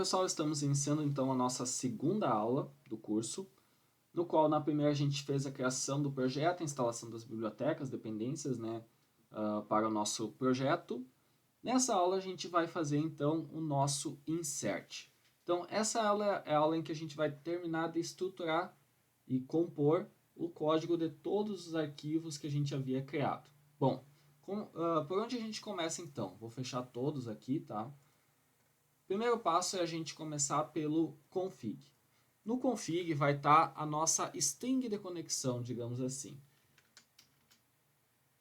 pessoal, estamos iniciando então a nossa segunda aula do curso, no qual na primeira a gente fez a criação do projeto, a instalação das bibliotecas, dependências, para o nosso projeto. Nessa aula a gente vai fazer então o nosso insert. Então essa aula é a aula em que a gente vai terminar de estruturar e compor o código de todos os arquivos que a gente havia criado. Bom, por onde a gente começa então? Vou fechar todos aqui, tá? Primeiro passo é a gente começar pelo config. No config vai estar a nossa string de conexão, digamos assim.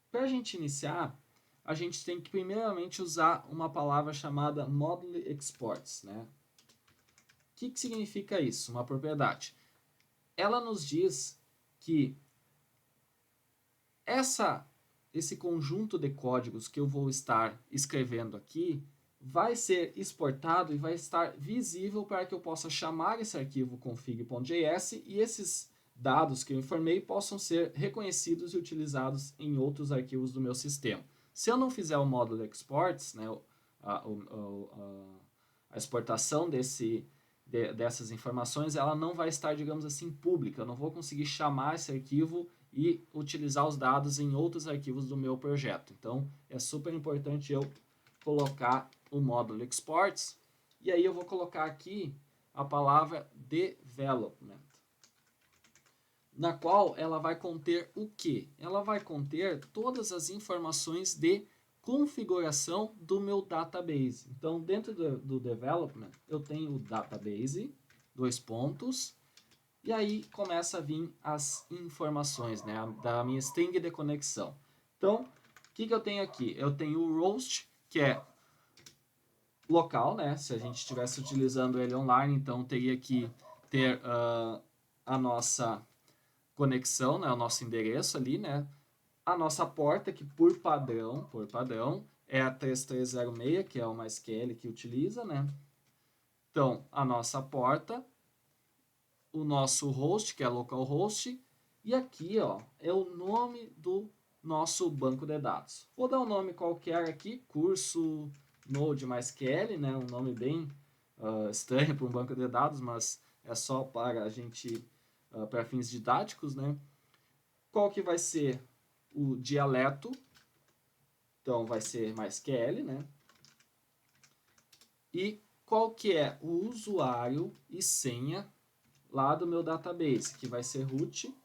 Para a gente iniciar, a gente tem que primeiramente usar uma palavra chamada module exports, né? O que significa isso? Uma propriedade. Ela nos diz que esse conjunto de códigos que eu vou estar escrevendo aqui vai ser exportado e vai estar visível para que eu possa chamar esse arquivo config.js e esses dados que eu informei possam ser reconhecidos e utilizados em outros arquivos do meu sistema. Se eu não fizer o módulo exports, né, a exportação dessas informações, ela não vai estar, digamos assim, pública. Eu não vou conseguir chamar esse arquivo e utilizar os dados em outros arquivos do meu projeto. Então, é super importante eu colocar o módulo exports, e aí eu vou colocar aqui a palavra development, na qual ela vai conter o quê? Ela vai conter todas as informações de configuração do meu database. Então, dentro do development, eu tenho o database, dois pontos, e aí começa a vir as informações, né, da minha string de conexão. Então, o que eu tenho aqui? Eu tenho o roast, que é local, né? Se a gente estivesse utilizando ele online, então teria que ter a nossa conexão, né, o nosso endereço ali, né? A nossa porta, que por padrão é a 3306, que é o MySQL que utiliza, né? Então, a nossa porta, o nosso host, que é localhost, e aqui, ó, é o nome do nosso banco de dados. Vou dar um nome qualquer aqui, curso Node MySQL, né? Um nome bem estranho para um banco de dados, mas é só para a gente, para fins didáticos, né? Qual que vai ser o dialeto? Então, vai ser MySQL, né? E qual que é o usuário e senha lá do meu database, que vai ser root.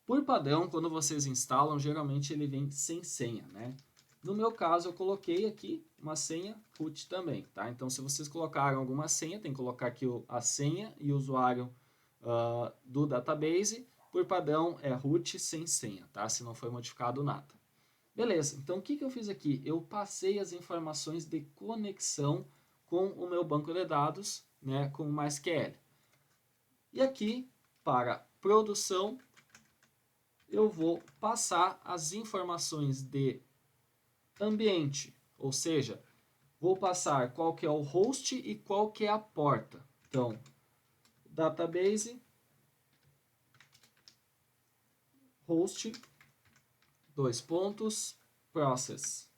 Por padrão, quando vocês instalam, geralmente ele vem sem senha, né? No meu caso, eu coloquei aqui uma senha root também, tá? Então, se vocês colocaram alguma senha, tem que colocar aqui a senha e o usuário do database. Por padrão, é root sem senha, tá? Se não foi modificado nada. Beleza, então o que eu fiz aqui? Eu passei as informações de conexão com o meu banco de dados, né, com o MySQL. E aqui, para produção, eu vou passar as informações de ambiente, ou seja, vou passar qual que é o host e qual que é a porta. Então, database, host, dois pontos, process,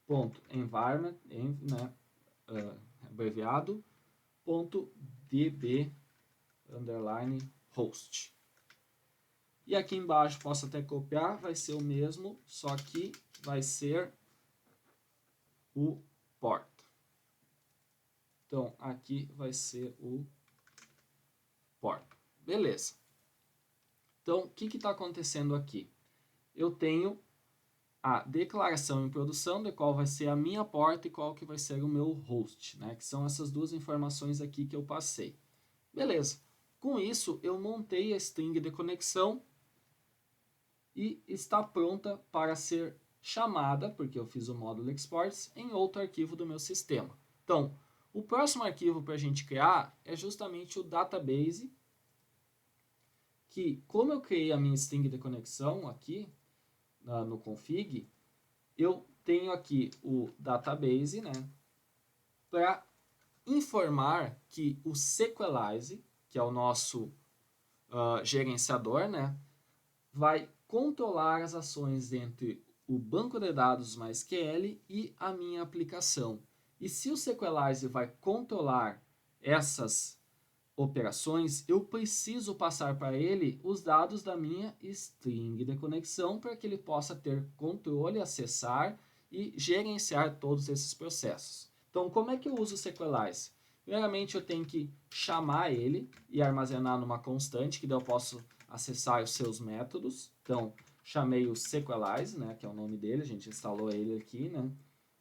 ponto, environment, né, abreviado, ponto, db, underline, host. E aqui embaixo posso até copiar, vai ser o mesmo, só que vai ser o port. Então, aqui vai ser o port. Beleza. Então, o que está acontecendo aqui? Eu tenho a declaração em produção, de qual vai ser a minha porta e qual que vai ser o meu host, né? Que são essas duas informações aqui que eu passei. Beleza. Com isso, eu montei a string de conexão e está pronta para ser chamada, porque eu fiz o módulo exports, em outro arquivo do meu sistema. Então, o próximo arquivo para a gente criar é justamente o database, que como eu criei a minha string de conexão aqui, no config, eu tenho aqui o database, né, para informar que o Sequelize, que é o nosso gerenciador, né, vai controlar as ações entre o banco de dados MySQL e a minha aplicação. E se o Sequelize vai controlar essas operações, eu preciso passar para ele os dados da minha string de conexão para que ele possa ter controle, acessar e gerenciar todos esses processos. Então, como é que eu uso o Sequelize? Primeiramente, eu tenho que chamar ele e armazenar numa constante, que daí eu posso acessar os seus métodos. Então, chamei o Sequelize, né, que é o nome dele, a gente instalou ele aqui, né,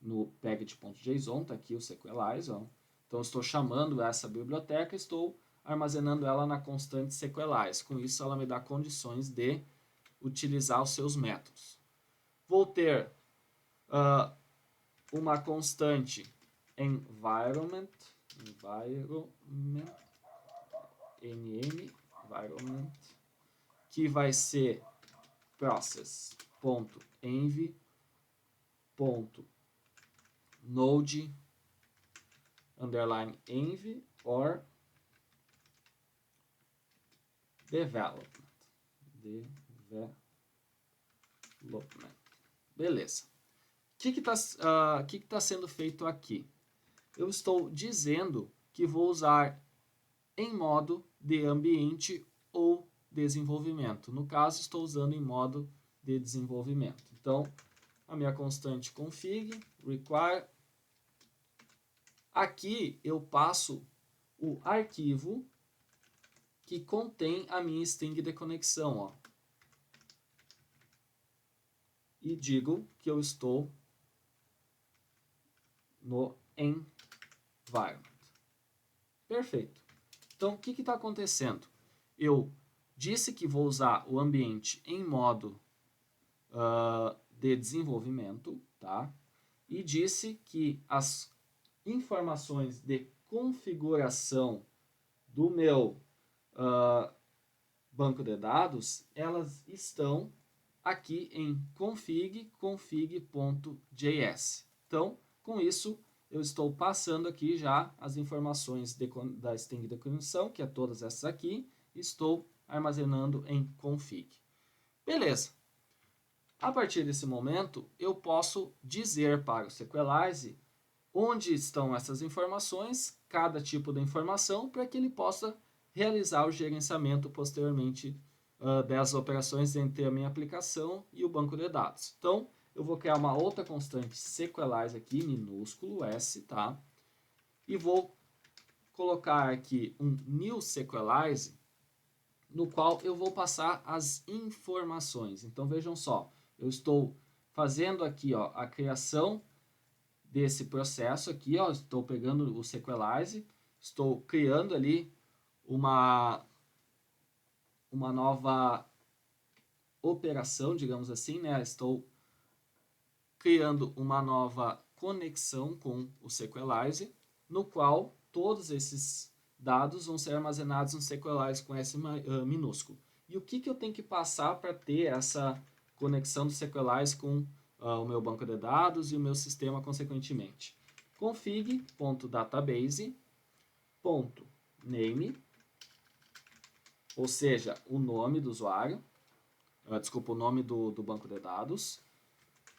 no package.json, está aqui o Sequelize. Ó. Então, estou chamando essa biblioteca, estou armazenando ela na constante Sequelize. Com isso, ela me dá condições de utilizar os seus métodos. Vou ter uma constante environment, environment, que vai ser process.env.node _env or development. Beleza. O que está sendo feito aqui? Eu estou dizendo que vou usar em modo de ambiente ou desenvolvimento. No caso, estou usando em modo de desenvolvimento. Então, a minha constante config, require. Aqui eu passo o arquivo que contém a minha string de conexão. Ó. E digo que eu estou no environment. Perfeito. Então, o que está acontecendo? Eu disse que vou usar o ambiente em modo de desenvolvimento, tá? E disse que as informações de configuração do meu banco de dados, elas estão aqui em config.js. Então, com isso, eu estou passando aqui já as informações da string de conexão, que é todas essas aqui, estou armazenando em config. Beleza. A partir desse momento, eu posso dizer para o Sequelize onde estão essas informações, cada tipo de informação, para que ele possa realizar o gerenciamento posteriormente das operações entre a minha aplicação e o banco de dados. Então, eu vou criar uma outra constante Sequelize aqui, minúsculo S, tá? E vou colocar aqui um new Sequelize, no qual eu vou passar as informações. Então, vejam só, eu estou fazendo aqui ó, a criação desse processo aqui, ó, estou pegando o Sequelize, estou criando ali uma nova operação, digamos assim, né? Estou criando uma nova conexão com o Sequelize, no qual todos esses dados vão ser armazenados no Sequelize com S minúsculo. E o que eu tenho que passar para ter essa conexão do Sequelize com o meu banco de dados e o meu sistema consequentemente? config.database.name, ou seja, o nome do usuário, o nome do banco de dados,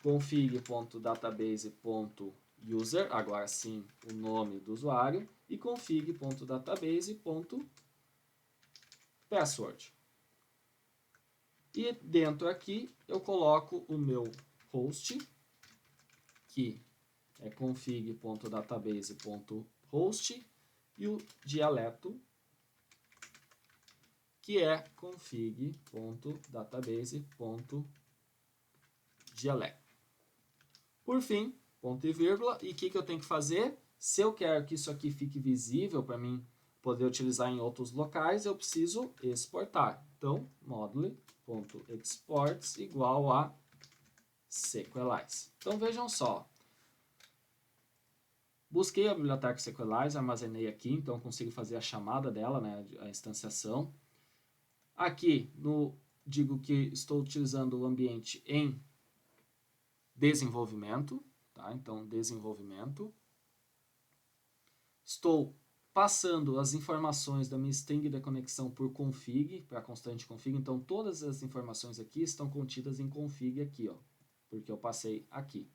config.database.user, agora sim o nome do usuário, e config.database.password. E dentro aqui eu coloco o meu host, que é config.database.host, e o dialeto, que é config.database.dialeto. Por fim, ponto e vírgula, e o que eu tenho que fazer? Se eu quero que isso aqui fique visível para mim poder utilizar em outros locais, eu preciso exportar. Então, module.exports igual a Sequelize. Então, vejam só. Busquei a biblioteca Sequelize, armazenei aqui, então consigo fazer a chamada dela, né, a instanciação. Aqui, digo que estou utilizando o ambiente em desenvolvimento, tá? Então, desenvolvimento. Estou passando as informações da minha string de conexão por config, para a constante config. Então, todas as informações aqui estão contidas em config aqui, ó, porque eu passei aqui.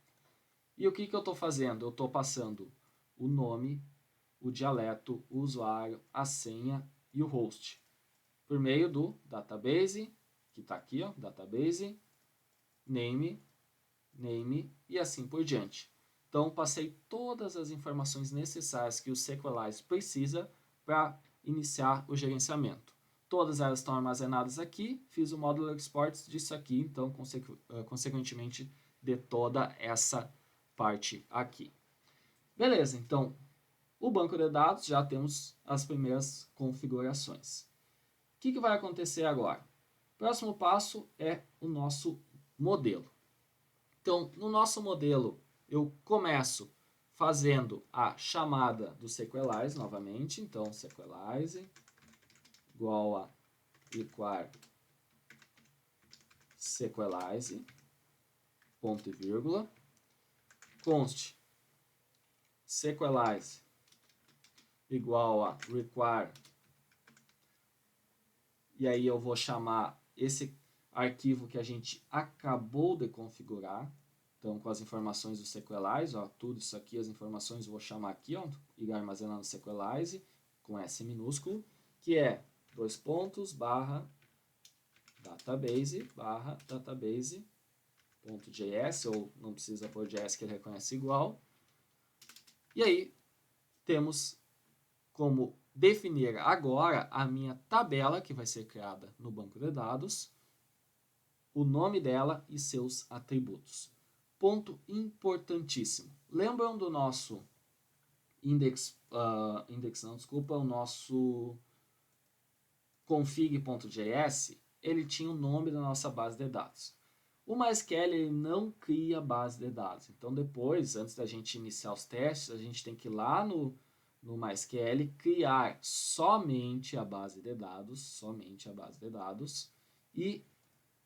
E o que eu estou fazendo? Eu estou passando o nome, o dialeto, o usuário, a senha e o host, por meio do database, que está aqui, ó, database, name e assim por diante. Então, passei todas as informações necessárias que o Sequelize precisa para iniciar o gerenciamento. Todas elas estão armazenadas aqui, fiz o modular exports disso aqui, então, consequentemente, de toda essa parte aqui. Beleza, então, o banco de dados, já temos as primeiras configurações. O que vai acontecer agora? O próximo passo é o nosso modelo. Então, no nosso modelo, eu começo fazendo a chamada do Sequelize novamente. Então, Sequelize igual a require Sequelize, ponto e vírgula, const Sequelize igual a require, e aí eu vou chamar esse arquivo que a gente acabou de configurar, então com as informações do Sequelize, ó, tudo isso aqui, as informações eu vou chamar aqui, ó, ir armazenando no Sequelize, com S minúsculo, que é database.js, ou não precisa pôr JS que ele reconhece igual. E aí temos como definir agora a minha tabela que vai ser criada no banco de dados, o nome dela e seus atributos. Ponto importantíssimo. Lembram do nosso o nosso config.js? Ele tinha o nome da nossa base de dados. O MySQL ele não cria base de dados. Então depois, antes da gente iniciar os testes, a gente tem que ir lá no MySQL criar somente a base de dados, e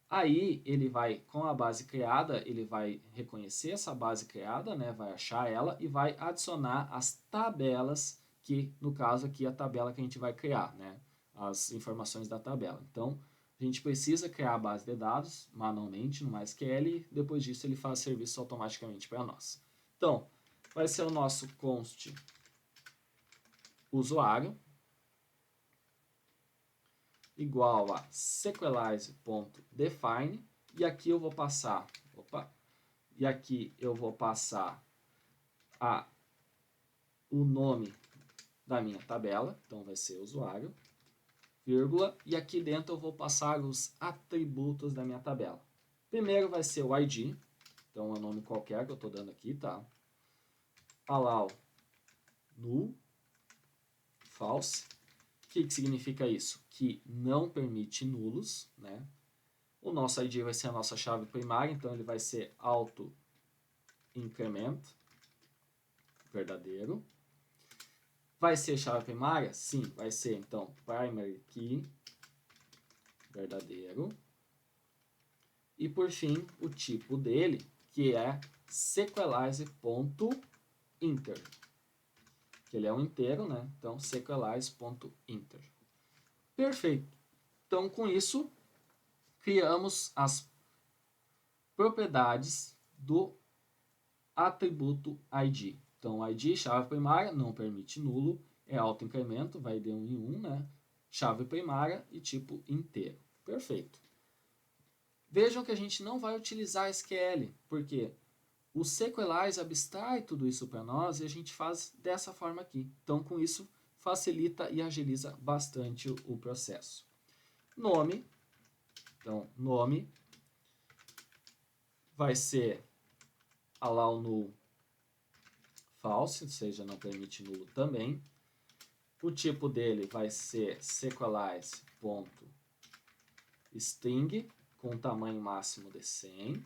aí ele vai, com a base criada, ele vai reconhecer essa base criada, né, vai achar ela e vai adicionar as tabelas, que no caso aqui é a tabela que a gente vai criar, né, as informações da tabela. Então, a gente precisa criar a base de dados manualmente no MySQL e depois disso ele faz serviço automaticamente para nós. Então, vai ser o nosso const usuário igual a sequelize.define, e aqui eu vou passar, o nome da minha tabela, então vai ser usuário, vírgula, e aqui dentro eu vou passar os atributos da minha tabela. Primeiro vai ser o ID, então é um nome qualquer que eu estou dando aqui, tá? Allow null, false. O que significa isso? Que não permite nulos, né? O nosso ID vai ser a nossa chave primária, então ele vai ser auto increment, verdadeiro. Vai ser chave primária? Sim, vai ser então primary key, verdadeiro. E por fim, o tipo dele, que é sequelize.inter, que ele é um inteiro, né? Então, sequelize.inter. Perfeito. Então, com isso, criamos as propriedades do atributo ID. Então, ID, chave primária, não permite nulo, é autoincremento, vai de 1 em 1, né? Chave primária e tipo inteiro. Perfeito. Vejam que a gente não vai utilizar SQL, porque o Sequelize abstrai tudo isso para nós e a gente faz dessa forma aqui. Então, com isso, facilita e agiliza bastante o processo. Nome. Então, nome vai ser allow null false, ou seja, não permite nulo também. O tipo dele vai ser sequelize.string, com tamanho máximo de 100.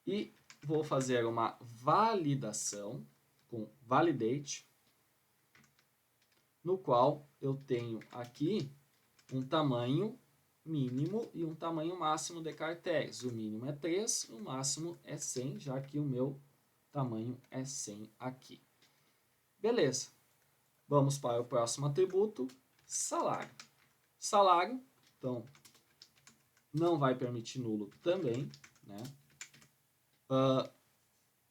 E vou fazer uma validação com validate, no qual eu tenho aqui um tamanho mínimo e um tamanho máximo de caracteres. O mínimo é 3, o máximo é 100, já que o meu tamanho é 100 aqui. Beleza. Vamos para o próximo atributo, salário. Salário, então, não vai permitir nulo também, né?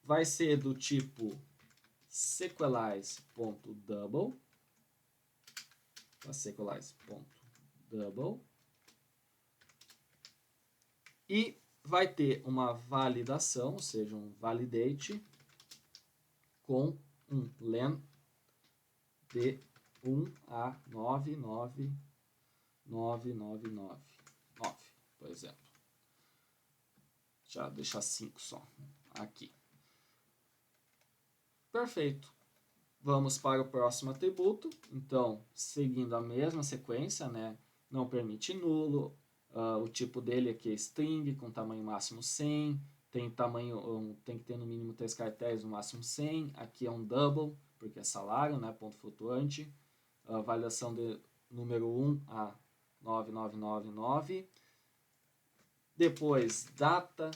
vai ser do tipo sequelize.double, sequelize.double, e vai ter uma validação, ou seja, um validate com um len de 1 a 99999, por exemplo. Já deixar 5 só aqui. Perfeito. Vamos para o próximo atributo. Então, seguindo a mesma sequência, né? Não permite nulo. O tipo dele aqui é string, com tamanho máximo 100. Tem que ter no mínimo 3 caracteres, no máximo 100. Aqui é um double, porque é salário, né? Ponto flutuante. Validação de número 1 a 9999. Depois, data,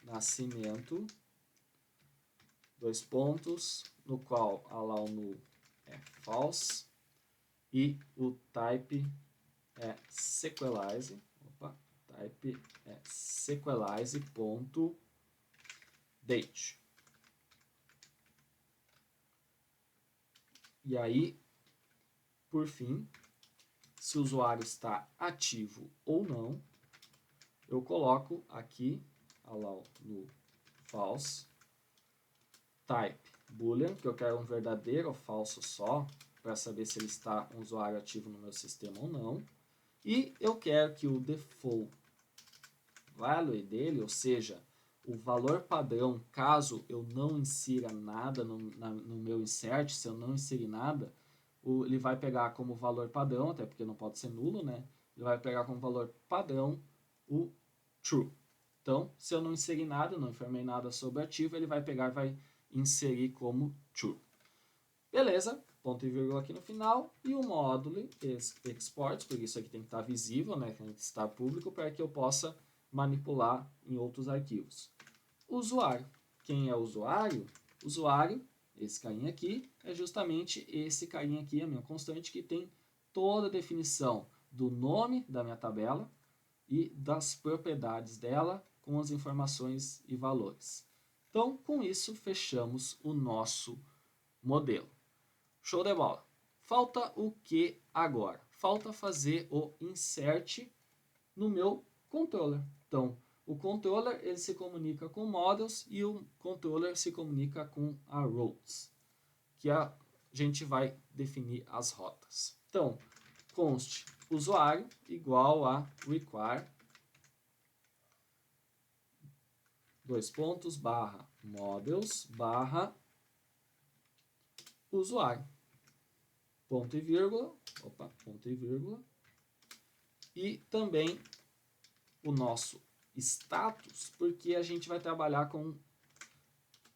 nascimento, 2 pontos, no qual a lá null é false e o type é sequelize. Type é sequelize.date. E aí, por fim, se o usuário está ativo ou não, eu coloco aqui allow no false, type boolean, que eu quero um verdadeiro ou falso só, para saber se ele está um usuário ativo no meu sistema ou não. E eu quero que o default value dele, ou seja, o valor padrão, caso eu não insira nada no meu insert, se eu não inserir nada, ele vai pegar como valor padrão, até porque não pode ser nulo, né? Ele vai pegar como valor padrão o true. Então, se eu não inserir nada, não informei nada sobre ativo, ele vai pegar e vai inserir como true. Beleza, ponto e vírgula aqui no final, e o módulo export, porque isso aqui tem que estar visível, né? Tem que estar público para que eu possa manipular em outros arquivos. Usuário. Quem é o usuário? Usuário, esse carinha aqui, é justamente esse carinha aqui, a minha constante, que tem toda a definição do nome da minha tabela e das propriedades dela com as informações e valores. Então, com isso, fechamos o nosso modelo. Show de bola! Falta o que agora? Falta fazer o insert no meu controller. Então, o controller ele se comunica com models e o controller se comunica com a routes, que a gente vai definir as rotas. Então, const usuário igual a require barra models barra usuário, ponto e vírgula, e também o nosso status, porque a gente vai trabalhar com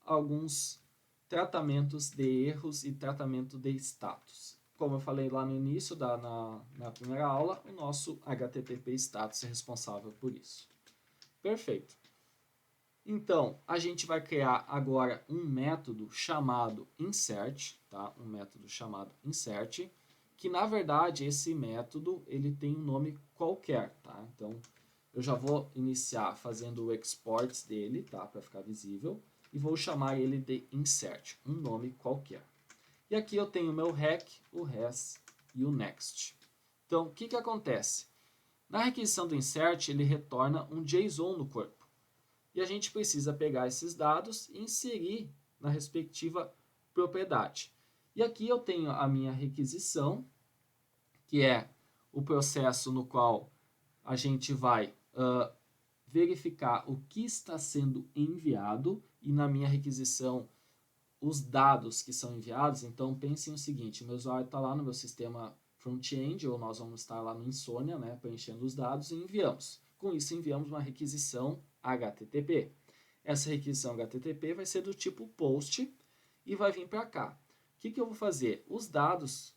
alguns tratamentos de erros e tratamento de status. Como eu falei lá no início, na primeira aula, o nosso HTTP status é responsável por isso. Perfeito. Então, a gente vai criar agora um método chamado insert, tá? Um método chamado insert, que na verdade esse método ele tem um nome qualquer, tá? Então, eu já vou iniciar fazendo o export dele, tá? Para ficar visível, e vou chamar ele de insert, um nome qualquer. E aqui eu tenho o meu rec, o res e o next. Então, o que acontece? Na requisição do insert, ele retorna um JSON no corpo. E a gente precisa pegar esses dados e inserir na respectiva propriedade. E aqui eu tenho a minha requisição, que é o processo no qual a gente vai verificar o que está sendo enviado e na minha requisição os dados que são enviados. Então pensem o seguinte, o meu usuário está lá no meu sistema front-end, ou nós vamos estar lá no Insônia, né, preenchendo os dados e enviamos. Com isso enviamos uma requisição HTTP. Essa requisição HTTP vai ser do tipo POST e vai vir para cá. O que eu vou fazer? Os dados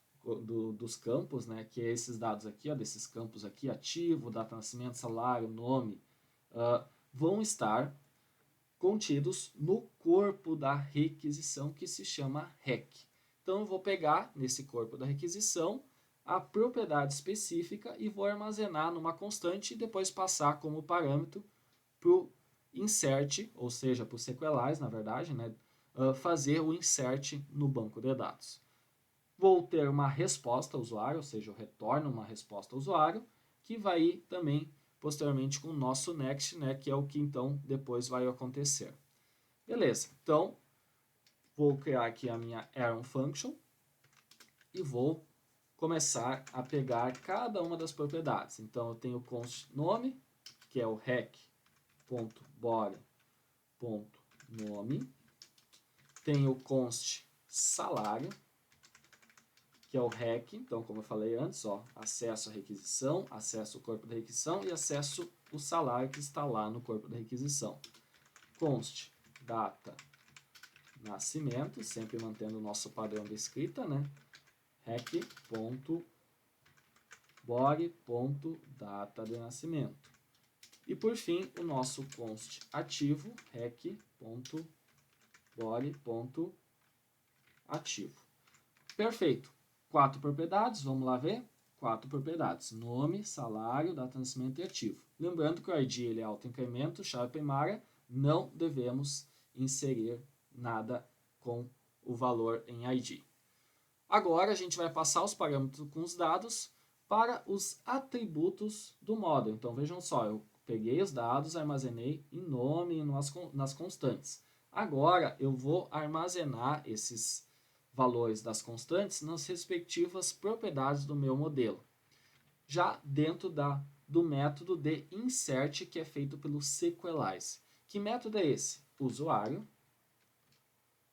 dos campos, né, que é esses dados aqui, ó, desses campos aqui, ativo, data de nascimento, salário, nome, vão estar contidos no corpo da requisição que se chama REC. Então eu vou pegar nesse corpo da requisição a propriedade específica e vou armazenar numa constante e depois passar como parâmetro para o insert, ou seja, para o SQLite, na verdade, né, fazer o insert no banco de dados. Vou ter uma resposta ao usuário, ou seja, eu retorno uma resposta ao usuário, que vai ir também posteriormente com o nosso next, né, que é o que então depois vai acontecer. Beleza, então vou criar aqui a minha Aron Function e vou começar a pegar cada uma das propriedades. Então eu tenho o const nome, que é o rec.body.nome, tenho o const salário, que é o REC, então como eu falei antes, ó, acesso à requisição, acesso ao corpo da requisição e acesso ao salário que está lá no corpo da requisição. Const data nascimento, sempre mantendo o nosso padrão de escrita, né? rec.body.data de nascimento. E por fim, o nosso const ativo, rec.body.ativo. Perfeito. 4 propriedades, vamos lá ver? 4 propriedades, nome, salário, data de nascimento e ativo. Lembrando que o ID ele é autoincremento, chave primária, não devemos inserir nada com o valor em ID. Agora a gente vai passar os parâmetros com os dados para os atributos do módulo. Então vejam só, eu peguei os dados, armazenei em nome e nas constantes. Agora eu vou armazenar esses valores das constantes nas respectivas propriedades do meu modelo, já dentro do método de insert que é feito pelo SQLite. Que método é esse? Usuário.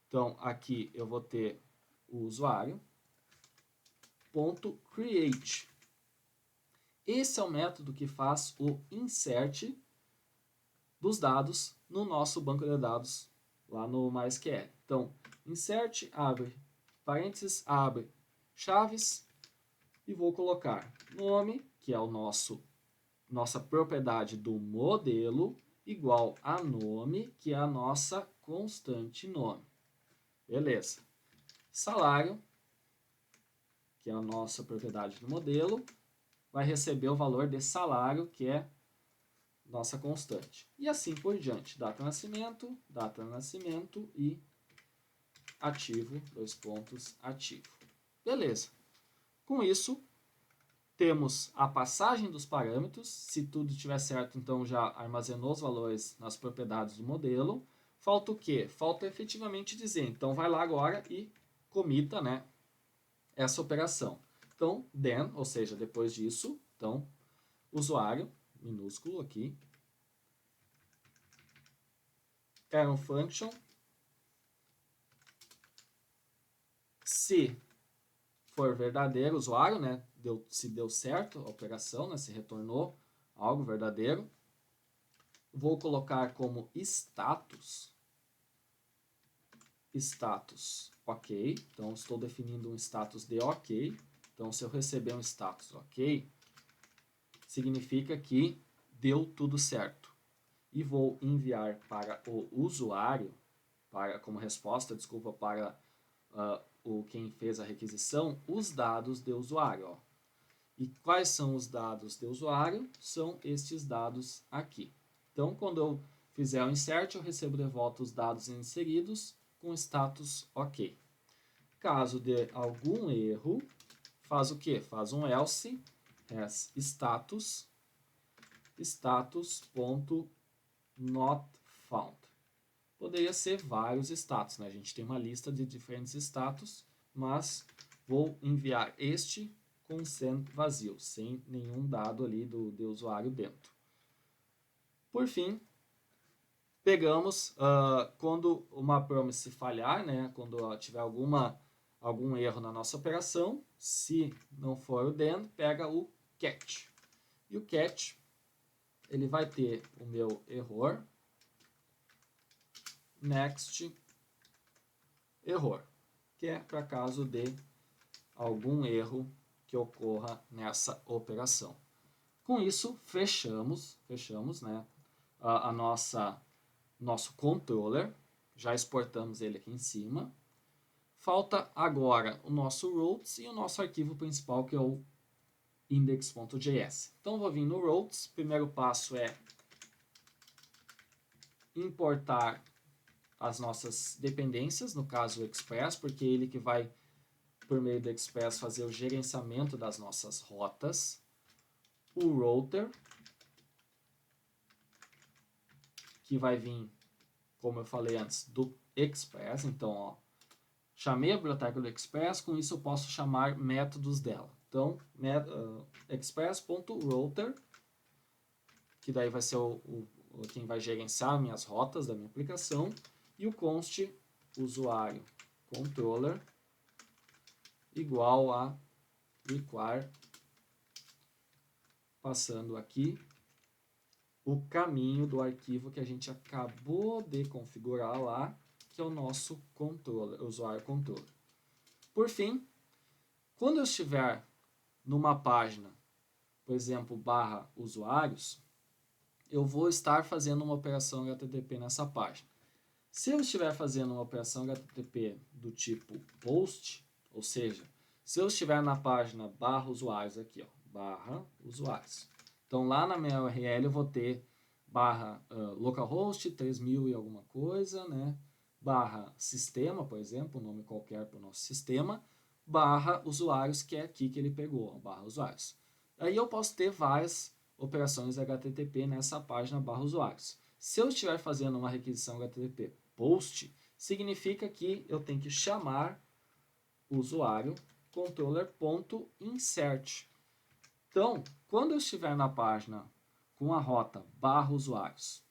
Então aqui eu vou ter o usuário. .create. Esse é o método que faz o insert dos dados no nosso banco de dados lá no MySQL. Então, insert, abre parênteses, abre chaves e vou colocar nome, que é o nossa propriedade do modelo, igual a nome, que é a nossa constante nome. Beleza. Salário, que é a nossa propriedade do modelo, vai receber o valor de salário, que é nossa constante. E assim por diante. Data de nascimento e ativo, ativo. Beleza. Com isso, temos a passagem dos parâmetros. Se tudo estiver certo, então já armazenou os valores nas propriedades do modelo. Falta o quê? Falta efetivamente dizer. Então, vai lá agora e comita, né, essa operação. Então, then, ou seja, depois disso, então, usuário, minúsculo aqui, Aron Function, se for verdadeiro usuário, né, se deu certo a operação, né, se retornou algo verdadeiro, vou colocar como status ok, então estou definindo um status de ok, então se eu receber um status ok, significa que deu tudo certo. E vou enviar para o usuário, como resposta, desculpa, para quem fez a requisição, os dados de usuário. Ó. E quais são os dados de usuário? São estes dados aqui. Então, quando eu fizer o insert, eu recebo de volta os dados inseridos com status ok. Caso dê algum erro, faz o quê? Faz um else as status.notFound. Poderia ser vários status, né? A gente tem uma lista de diferentes status, mas vou enviar este com send vazio, sem nenhum dado ali do usuário dentro. Por fim, pegamos quando uma promise falhar, né? Quando tiver algum erro na nossa operação, se não for o then, pega o catch. E o catch, ele vai ter o meu error, next error, que é para caso de algum erro que ocorra nessa operação. Com isso, fechamos, né, nosso controller, já exportamos ele aqui em cima. Falta agora o nosso routes e o nosso arquivo principal, que é o index.js. Então, vou vir no routes, primeiro passo é importar as nossas dependências, no caso o Express, porque é ele que vai, por meio do Express, fazer o gerenciamento das nossas rotas. O Router, que vai vir, como eu falei antes, do Express. Então, ó, chamei a biblioteca do Express, com isso eu posso chamar métodos dela. Então, express.router, que daí vai ser quem vai gerenciar minhas rotas da minha aplicação, e o const usuário controller igual a require, passando aqui o caminho do arquivo que a gente acabou de configurar lá, que é o nosso controller, usuário controller. Por fim, quando eu estiver numa página, por exemplo, barra usuários, eu vou estar fazendo uma operação HTTP nessa página. Se eu estiver fazendo uma operação HTTP do tipo post, ou seja, se eu estiver na página barra usuários aqui, ó, barra usuários. Então lá na minha URL eu vou ter barra localhost 3000 e alguma coisa, né? Barra sistema, por exemplo, um nome qualquer para o nosso sistema, barra usuários, que é aqui que ele pegou, barra usuários. Aí eu posso ter várias operações HTTP nessa página barra usuários. Se eu estiver fazendo uma requisição HTTP post, significa que eu tenho que chamar o usuário controller.insert. Então, quando eu estiver na página com a rota barra usuários,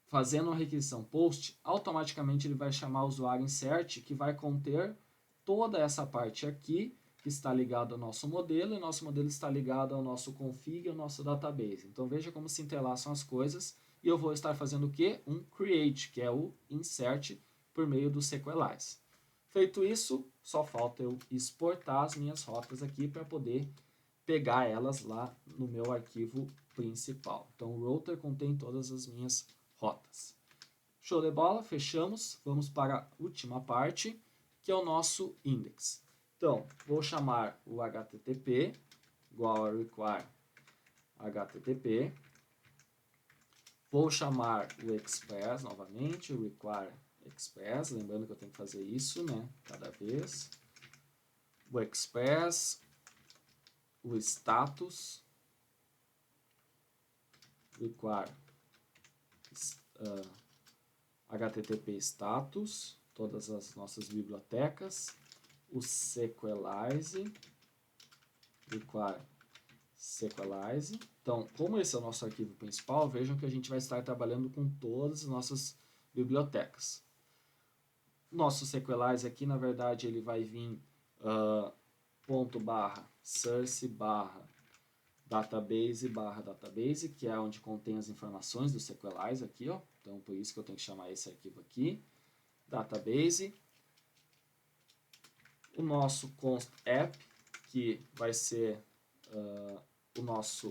fazendo uma requisição post, automaticamente ele vai chamar o usuário insert, que vai conter toda essa parte aqui, que está ligado ao nosso modelo, e nosso modelo está ligado ao nosso config e ao nosso database. Então veja como se entrelaçam as coisas, e eu vou estar fazendo o quê? Um create, que é o insert por meio do SQLize. Feito isso, só falta eu exportar as minhas rotas aqui para poder pegar elas lá no meu arquivo principal. Então o router contém todas as minhas rotas. Show de bola, fechamos. Vamos para a última parte, que é o nosso index. Então, vou chamar o HTTP igual a require HTTP. Vou chamar o Express novamente, o require Express, lembrando que eu tenho que fazer isso, né, cada vez. O Express, o status, require HTTP status, todas as nossas bibliotecas, o SQLize, require SQLize. Então, como esse é o nosso arquivo principal, vejam que a gente vai estar trabalhando com todas as nossas bibliotecas. Nosso SQLize aqui, na verdade, ele vai vir ponto barra source barra database, que é onde contém as informações do SQLize aqui, ó. Então, por isso que eu tenho que chamar esse arquivo aqui, database. O nosso const app, que vai ser o nosso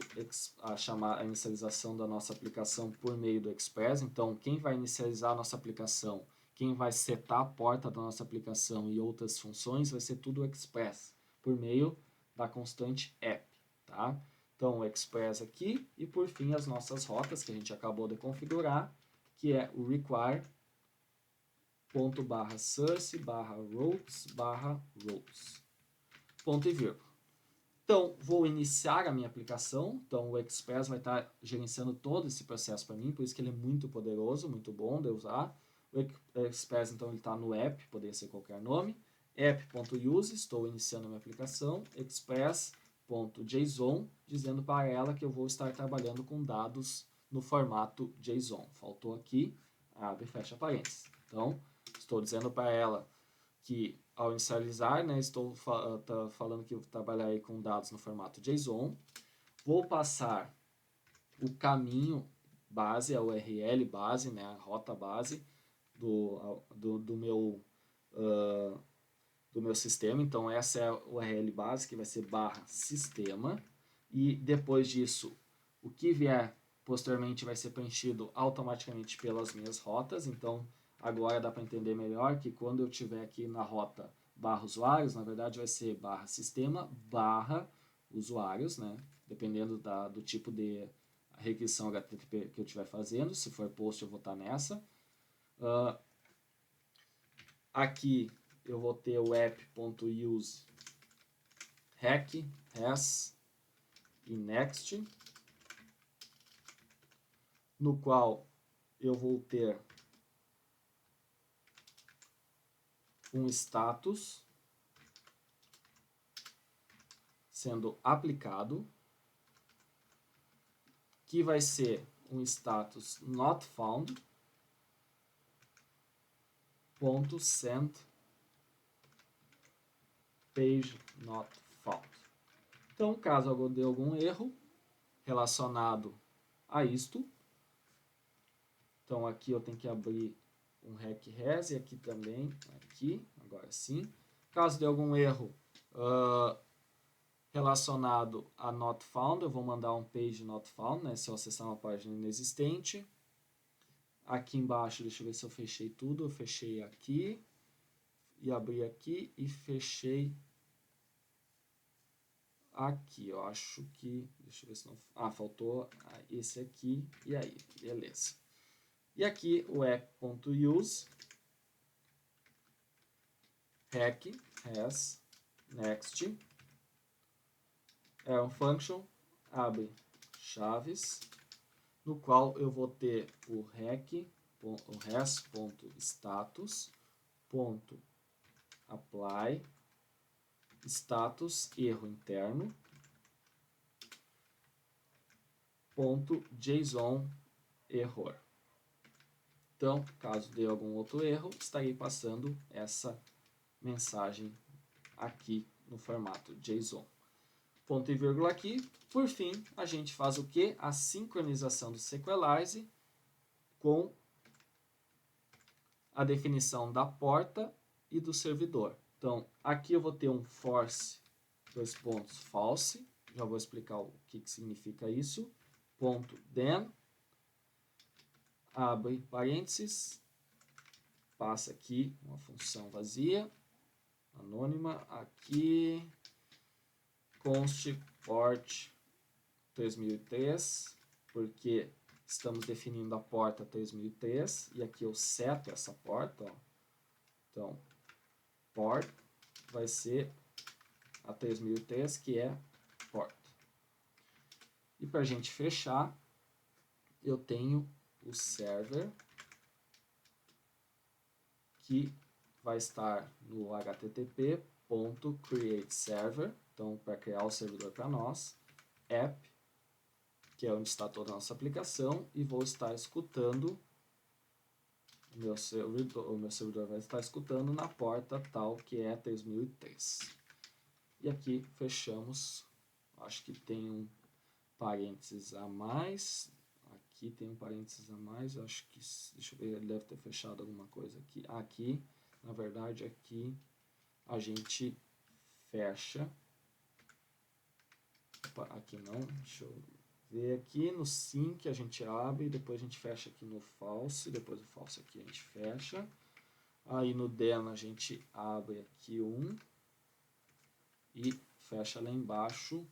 a inicialização da nossa aplicação por meio do Express. Então, quem vai inicializar a nossa aplicação, quem vai setar a porta da nossa aplicação e outras funções, vai ser tudo o Express, por meio da constante app, tá? Então, o Express aqui, e por fim as nossas rotas, que a gente acabou de configurar, que é o require ponto barra source barra routes barra routes, ponto e vírgula. Então, vou iniciar a minha aplicação. Então, o Express vai estar gerenciando todo esse processo para mim, por isso que ele é muito poderoso, muito bom de usar. O Express, então, ele está no app, poderia ser qualquer nome. app.use, estou iniciando a minha aplicação. Express.json, dizendo para ela que eu vou estar trabalhando com dados no formato JSON. Faltou aqui, abre e fecha parênteses. Então, estou dizendo para ela que ao inicializar, né, estou falando que eu trabalharei com dados no formato JSON. Vou passar o caminho base, a URL base, né, a rota base do meu sistema. Então, essa é a URL base, que vai ser barra sistema. E depois disso, o que vier posteriormente vai ser preenchido automaticamente pelas minhas rotas. Então, agora dá para entender melhor que quando eu estiver aqui na rota barra usuários, na verdade vai ser barra sistema barra usuários, né? Dependendo do tipo de requisição HTTP que eu estiver fazendo. Se for post, eu vou estar nessa. Aqui eu vou ter o app.use hack, has e next, no qual eu vou ter um status sendo aplicado, que vai ser um status not found, .send page not found. Então, caso eu dê algum erro relacionado a isto, então aqui eu tenho que abrir um hack has e aqui também, aqui, agora sim. Caso dê algum erro relacionado a not found, eu vou mandar um page not found, né, se eu acessar uma página inexistente. Aqui embaixo, deixa eu ver se eu fechei tudo, eu fechei aqui, e abri aqui e fechei aqui, eu acho que, deixa eu ver se não, faltou esse aqui, e aí, beleza. E aqui o app.use hack has next é um function, abre chaves, no qual eu vou ter o res.status.apply status erro interno .json error. Então, caso dê algum outro erro, estarei passando essa mensagem aqui no formato JSON. Ponto e vírgula aqui. Por fim, a gente faz o que? A sincronização do Sequelize com a definição da porta e do servidor. Então, aqui eu vou ter um force, false, já vou explicar o que significa isso, .then, abre parênteses, passa aqui uma função vazia, anônima, aqui, const port 3003, porque estamos definindo a porta 3003, e aqui eu seto essa porta, ó. Então, port vai ser a 3003, que é port. E para a gente fechar, eu tenho o server, que vai estar no http.createServer, então para criar o servidor para nós, app, que é onde está toda a nossa aplicação, e vou estar escutando, o meu servidor vai estar escutando na porta tal que é 3003. E aqui fechamos, acho que tem um parênteses a mais, aqui tem um parênteses a mais, eu acho que, deixa eu ver, ele deve ter fechado alguma coisa aqui. Aqui, na verdade, aqui a gente fecha, opa, aqui não, deixa eu ver aqui no sim que a gente abre, depois a gente fecha aqui no false, depois do false aqui a gente fecha, aí no then a gente abre aqui e fecha lá embaixo,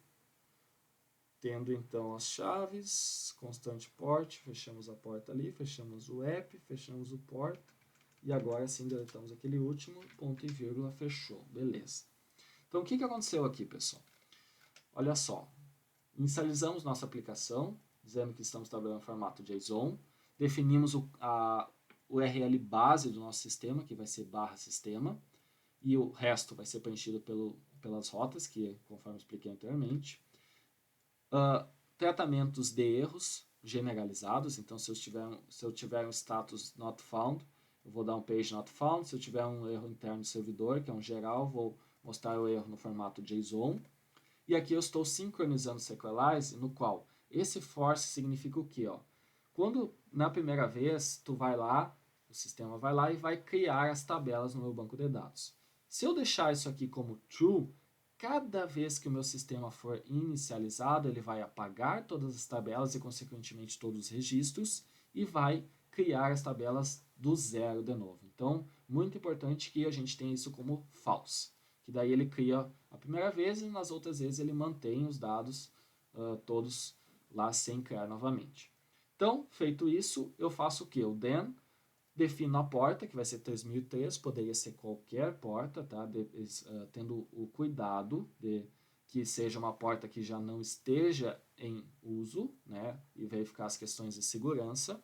tendo então as chaves, constante port, fechamos a porta ali, fechamos o app, fechamos o port, e agora sim deletamos aquele último, ponto e vírgula, fechou, beleza. Então o que aconteceu aqui, pessoal? Olha só, inicializamos nossa aplicação, dizendo que estamos trabalhando em formato JSON, definimos a URL base do nosso sistema, que vai ser /sistema, e o resto vai ser preenchido pelas rotas, que conforme expliquei anteriormente. Tratamentos de erros generalizados, então se eu tiver um status not found, eu vou dar um page not found, se eu tiver um erro interno do servidor, que é um geral, vou mostrar o erro no formato JSON. E aqui eu estou sincronizando o Sequelize, no qual esse force significa o quê? Ó? Quando na primeira vez tu vai lá, o sistema vai lá e vai criar as tabelas no meu banco de dados. Se eu deixar isso aqui como true, cada vez que o meu sistema for inicializado, ele vai apagar todas as tabelas e, consequentemente, todos os registros e vai criar as tabelas do zero de novo. Então, muito importante que a gente tenha isso como false, que daí ele cria a primeira vez e nas outras vezes ele mantém os dados, todos lá sem criar novamente. Então, feito isso, eu faço o quê? O then, defino a porta, que vai ser 3003, poderia ser qualquer porta, tá? Tendo o cuidado de que seja uma porta que já não esteja em uso, né? E verificar as questões de segurança.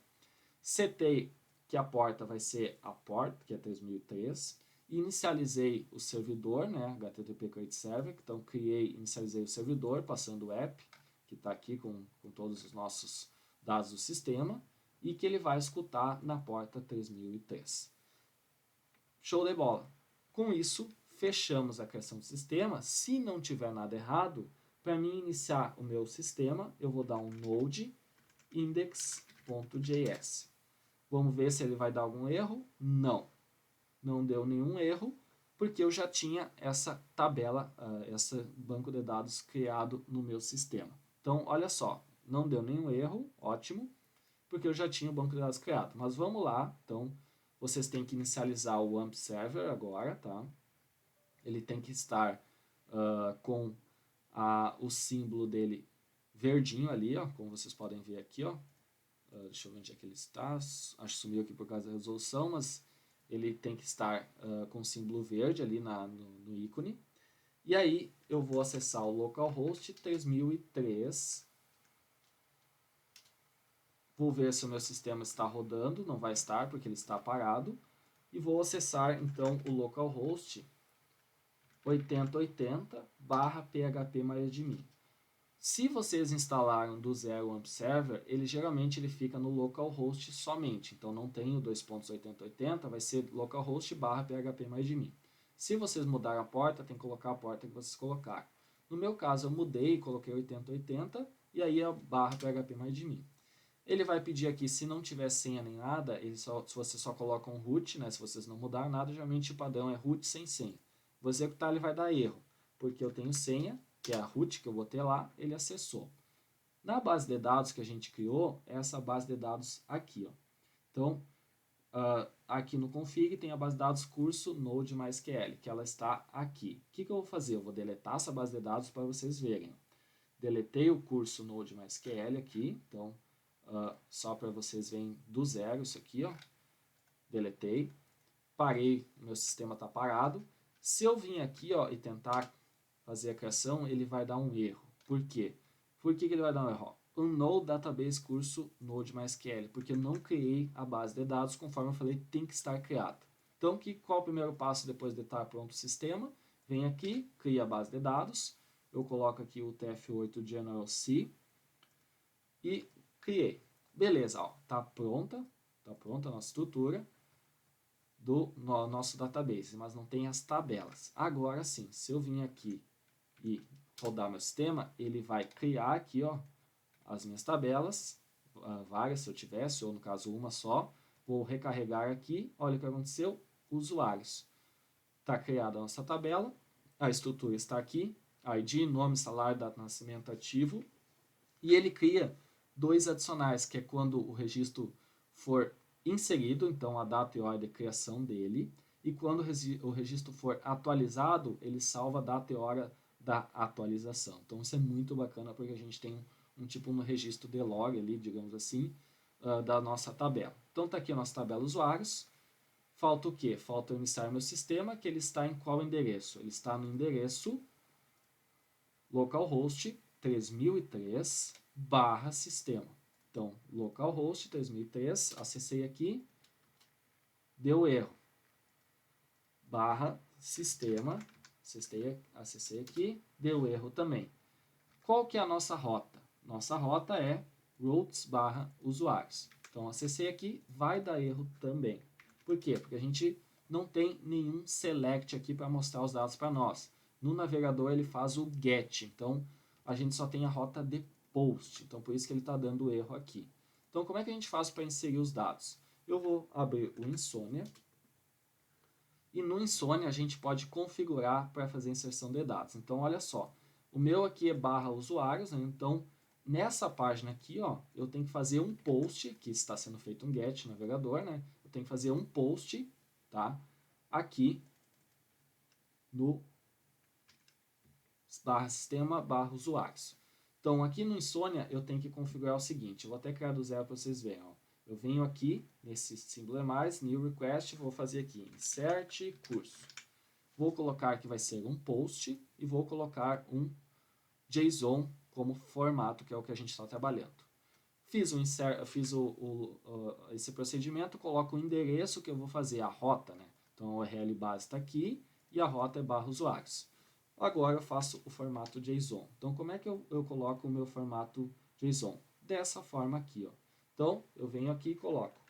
Setei que a porta vai ser a port, que é 3003. Inicializei o servidor, né? HTTP Create Server. Então, inicializei o servidor, passando o app, que está aqui com todos os nossos dados do sistema, e que ele vai escutar na porta 3003. Show de bola! Com isso, fechamos a criação do sistema. Se não tiver nada errado, para mim iniciar o meu sistema, eu vou dar um node index.js. Vamos ver se ele vai dar algum erro. Não deu nenhum erro, porque eu já tinha essa tabela, esse banco de dados criado no meu sistema. Então, olha só, não deu nenhum erro, ótimo, porque eu já tinha o banco de dados criado. Mas vamos lá, então, vocês têm que inicializar o AMP Server agora, tá? Ele tem que estar com o símbolo dele verdinho ali, ó, como vocês podem ver aqui, ó. Deixa eu ver onde é que ele está. Acho que sumiu aqui por causa da resolução, mas ele tem que estar com o símbolo verde ali no ícone. E aí eu vou acessar o localhost 3003. Vou ver se o meu sistema está rodando. Não vai estar porque ele está parado. E vou acessar então o localhost 8080/phpMyAdmin. Se vocês instalaram do zero o AMP Server, geralmente ele fica no localhost somente. Então não tem o 2.8080, vai ser localhost/phpMyAdmin. Se vocês mudaram a porta, tem que colocar a porta que vocês colocaram. No meu caso, eu mudei e coloquei 8080 e aí é /phpMyAdmin. Ele vai pedir aqui, se não tiver senha nem nada, se você só coloca um root, né, se vocês não mudaram nada, geralmente o padrão é root sem senha. Vou executar, ele vai dar erro, porque eu tenho senha, que é a root que eu botei lá, ele acessou. Na base de dados que a gente criou, é essa base de dados aqui. Ó. Então, aqui no config tem a base de dados curso node.mysql, que ela está aqui. O que eu vou fazer? Eu vou deletar essa base de dados para vocês verem. Deletei o curso node.mysql aqui, então, só para vocês verem do zero isso aqui. Ó. Deletei, parei, meu sistema está parado. Se eu vim aqui ó, e tentar fazer a criação, ele vai dar um erro. Por quê? Por que ele vai dar um erro? Unknown database curso node.mysql, porque eu não criei a base de dados, conforme eu falei, tem que estar criada. Então, qual é o primeiro passo depois de estar pronto o sistema? Vem aqui, cria a base de dados, eu coloco aqui o TF8 General C e criei. Beleza, ó, tá pronta a nossa estrutura do nosso database, mas não tem as tabelas. Agora sim, se eu vim aqui e rodar meu sistema, ele vai criar aqui ó, as minhas tabelas, várias se eu tivesse, ou no caso uma só. Vou recarregar aqui, olha o que aconteceu, usuários. Está criada a nossa tabela, a estrutura está aqui, ID, nome, salário, data de nascimento, ativo, e ele cria dois adicionais, que é quando o registro for inserido, então a data e hora de criação dele, e quando o registro for atualizado, ele salva a data e hora da atualização. Então isso é muito bacana porque a gente tem um tipo no registro de log ali, digamos assim, da nossa tabela. Então está aqui a nossa tabela usuários. Falta o quê? Falta eu iniciar meu sistema, que ele está em qual endereço? Ele está no endereço localhost 3003/sistema. Então, localhost 3003, acessei aqui, deu erro. /sistema, acessei aqui, deu erro também. Qual que é a nossa rota? Nossa rota é routes/usuários. Então, acessei aqui, vai dar erro também. Por quê? Porque a gente não tem nenhum select aqui para mostrar os dados para nós. No navegador ele faz o get, então a gente só tem a rota de post. Então, por isso que ele está dando erro aqui. Então, como é que a gente faz para inserir os dados? Eu vou abrir o Insomnia. E no Insomnia a gente pode configurar para fazer inserção de dados. Então, olha só. O meu aqui é /usuários, né? Então, nessa página aqui, ó, eu tenho que fazer um post, que está sendo feito um get no navegador, né? Eu tenho que fazer um post, tá? Aqui no /sistema/usuários. Então, aqui no Insônia, eu tenho que configurar o seguinte. Eu vou até criar do zero para vocês verem. Ó. Eu venho aqui, nesse símbolo é mais, New Request, vou fazer aqui, Insert Curso. Vou colocar que vai ser um post e vou colocar um JSON como formato, que é o que a gente está trabalhando. Fiz esse procedimento, coloco o endereço que eu vou fazer, a rota, né? Então, a URL base está aqui e a rota é /usuários. Agora eu faço o formato JSON. Então, como é que eu coloco o meu formato JSON? Dessa forma aqui, ó. Então, eu venho aqui e coloco,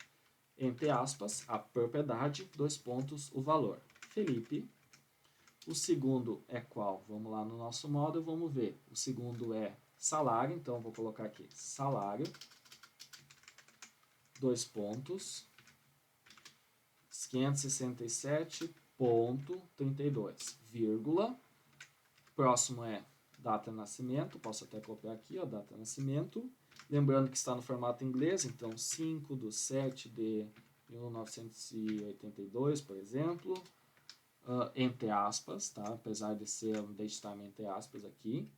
entre aspas, a propriedade, o valor. Felipe. O segundo é qual? Vamos lá no nosso módulo, vamos ver. O segundo é salário, então vou colocar aqui salário, 567,32, vírgula. Próximo é data de nascimento, posso até copiar aqui, ó, data de nascimento. Lembrando que está no formato inglês, então 5/7/1982, por exemplo. Entre aspas, tá? Apesar de ser um date time entre aspas aqui.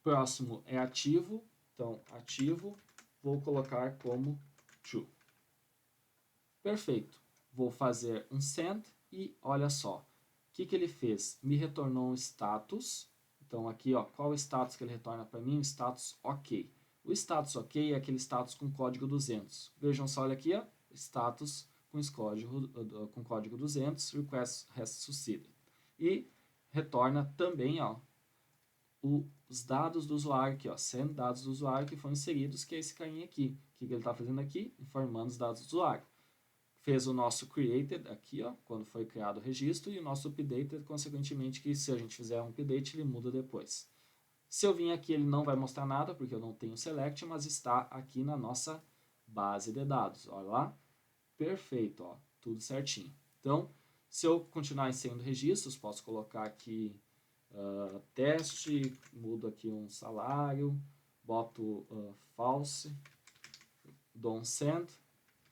Próximo é ativo, então ativo, vou colocar como true. Perfeito. Vou fazer um send e olha só. O que ele fez? Me retornou um status. Então aqui, ó, qual o status que ele retorna para mim? O status OK. O status OK é aquele status com código 200. Vejam só, olha aqui, ó, status com código 200, request has succeeded. E retorna também, ó, os dados do usuário aqui, ó, send dados do usuário que foram inseridos, que é esse carinha aqui. O que ele está fazendo aqui? Informando os dados do usuário. Fez o nosso created aqui, ó, quando foi criado o registro, e o nosso updated, consequentemente, que se a gente fizer um update, ele muda depois. Se eu vim aqui, ele não vai mostrar nada, porque eu não tenho select, mas está aqui na nossa base de dados. Olha lá. Perfeito, ó, tudo certinho. Então, se eu continuar inserindo registros, posso colocar aqui teste, mudo aqui um salário, boto false, dou um send,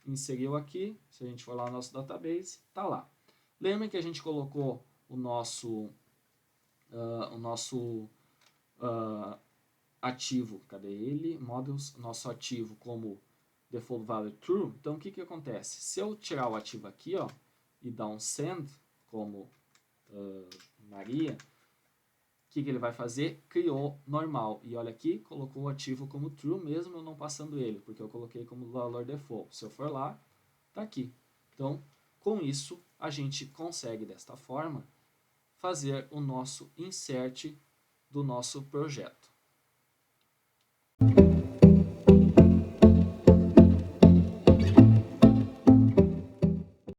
inseriu aqui, se a gente for lá no nosso database, tá lá. Lembrem que a gente colocou o nosso ativo, cadê ele? Models, nosso ativo como default value true. Então, o que acontece? Se eu tirar o ativo aqui, ó, e dar um send, como Maria, o que ele vai fazer? Criou normal. E olha aqui, colocou o ativo como true, mesmo eu não passando ele, porque eu coloquei como valor default. Se eu for lá, tá aqui. Então, com isso, a gente consegue, desta forma, fazer o nosso insert do nosso projeto.